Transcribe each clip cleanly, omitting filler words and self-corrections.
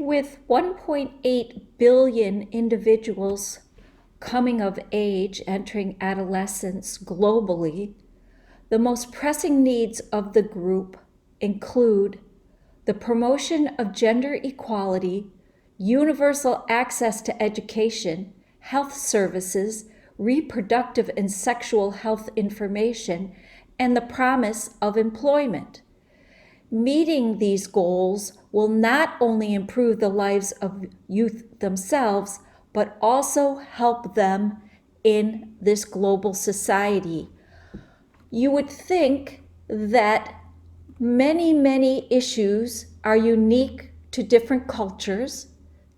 With 1.8 billion individuals coming of age entering adolescence globally, the most pressing needs of the group include the promotion of gender equality, universal access to education, health services, reproductive and sexual health information, and the promise of employment. Meeting these goals will not only improve the lives of youth themselves, but also help them in this global society. You would think that many issues are unique to different cultures,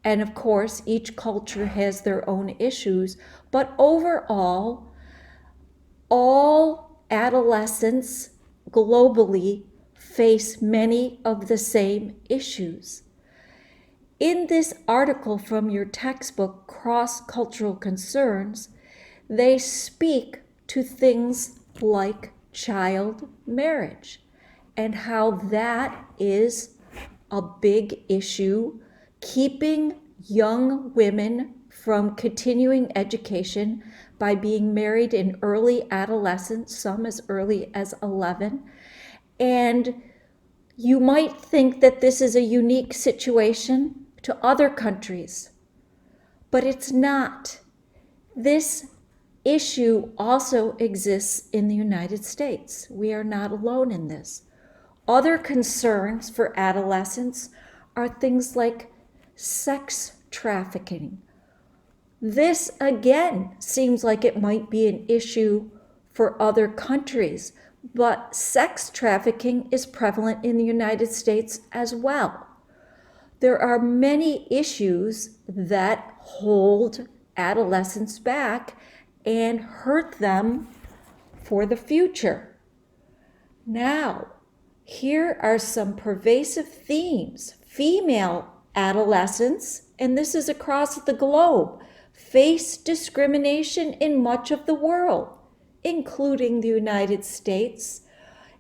and of course, each culture has their own issues, but overall, all adolescents globally face many of the same issues. In this article from your textbook, Cross-Cultural Concerns, they speak to things like child marriage and how that is a big issue, keeping young women from continuing education by being married in early adolescence, some as early as 11. And you might think that this is a unique situation to other countries, but it's not. This issue also exists in the United States. We are not alone in this. Other concerns for adolescents are things like sex trafficking. This, again, seems like it might be an issue for other countries, but sex trafficking is prevalent in the United States as well. There are many issues that hold adolescents back and hurt them for the future. Now, here are some pervasive themes. Female adolescents, and this is across the globe, face discrimination in much of the world, including the United States.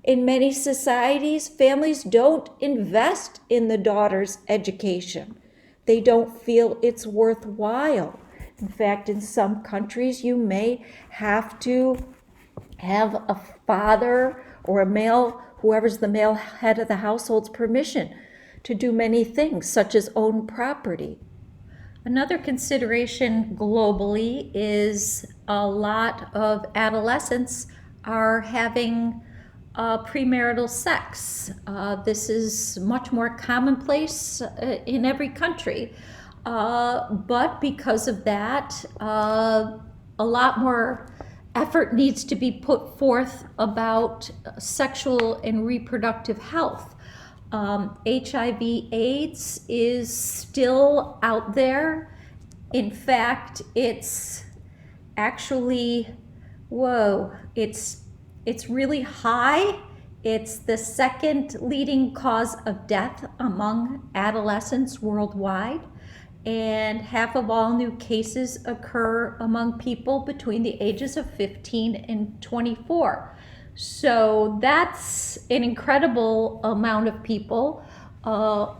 In many societies, families don't invest in the daughter's education. They don't feel it's worthwhile. In fact, in some countries, you may have to have a father or a male, whoever's the male head of the household's permission to do many things, such as own property. Another consideration globally is a lot of adolescents are having premarital sex. This is much more commonplace in every country. But because of that, a lot more effort needs to be put forth about sexual and reproductive health. HIV/AIDS is still out there. In fact, it's actually, it's really high. It's the second leading cause of death among adolescents worldwide. And half of all new cases occur among people between the ages of 15 and 24. So that's an incredible amount of people. A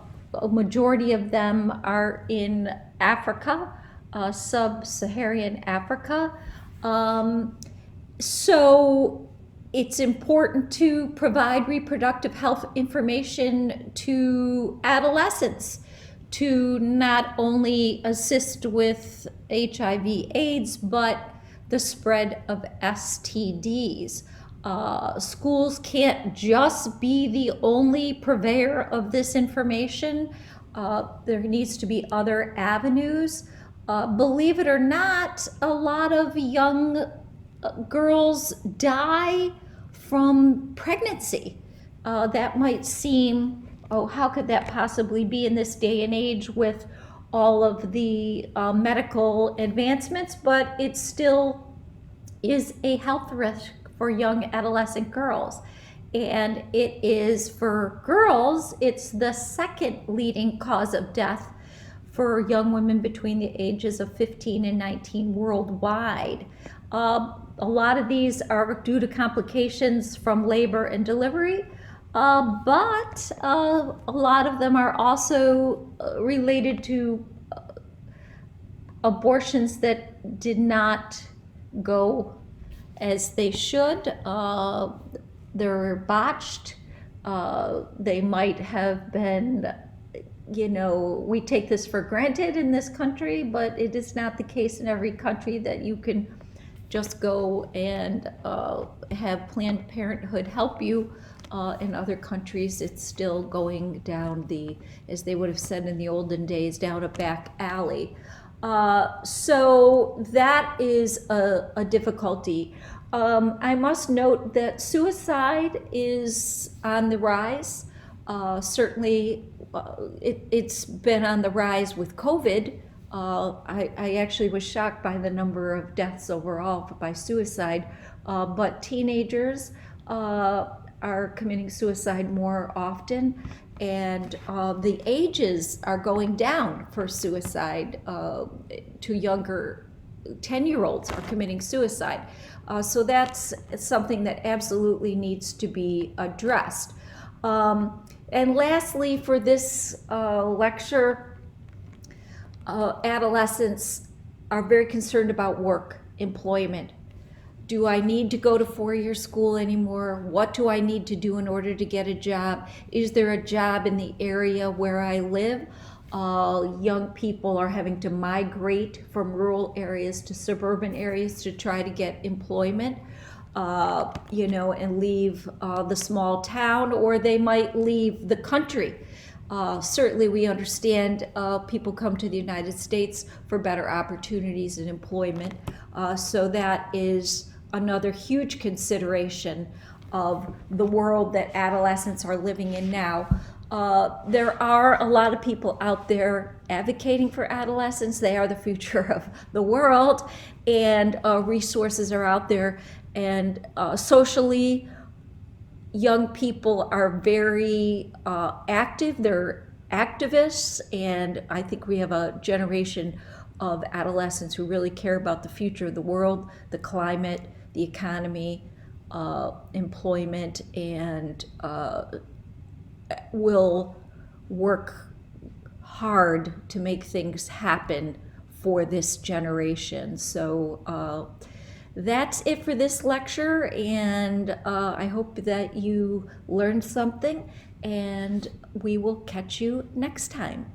majority of them are in Africa, sub-Saharan Africa. So it's important to provide reproductive health information to adolescents to not only assist with HIV/AIDS, but the spread of STDs. Schools can't just be the only purveyor of this information. There needs to be other avenues. Believe it or not, a lot of young girls die from pregnancy. That might seem, oh, how could that possibly be in this day and age with all of the medical advancements? But it still is a health risk for young adolescent girls. And it is for girls, it's the second leading cause of death for young women between the ages of 15 and 19 worldwide. A lot of these are due to complications from labor and delivery. But a lot of them are also related to abortions that did not go as they should. They're botched. They might have been, we take this for granted in this country, but it is not the case in every country that you can just go and have Planned Parenthood help you. In other countries, it's still going down as they would have said in the olden days, down a back alley. So that is a difficulty. I must note that suicide is on the rise. Certainly, it's been on the rise with COVID. I actually was shocked by the number of deaths overall by suicide, but teenagers are committing suicide more often, and the ages are going down for suicide. To younger 10-year-olds are committing suicide. So that's something that absolutely needs to be addressed. And lastly, for this lecture, adolescents are very concerned about work, employment. Do I need to go to four-year school anymore? What do I need to do in order to get a job? Is there a job in the area where I live? Young people are having to migrate from rural areas to suburban areas to try to get employment, and leave the small town, or they might leave the country. Certainly we understand people come to the United States for better opportunities and employment. So that is another huge consideration of the world that adolescents are living in now. There are a lot of people out there advocating for adolescents. They are the future of the world, and resources are out there. And socially, young people are very active. They're activists, and I think we have a generation of adolescents who really care about the future of the world, the climate, the economy, employment, and will work hard to make things happen for this generation. So that's it for this lecture, and I hope that you learned something, and we will catch you next time.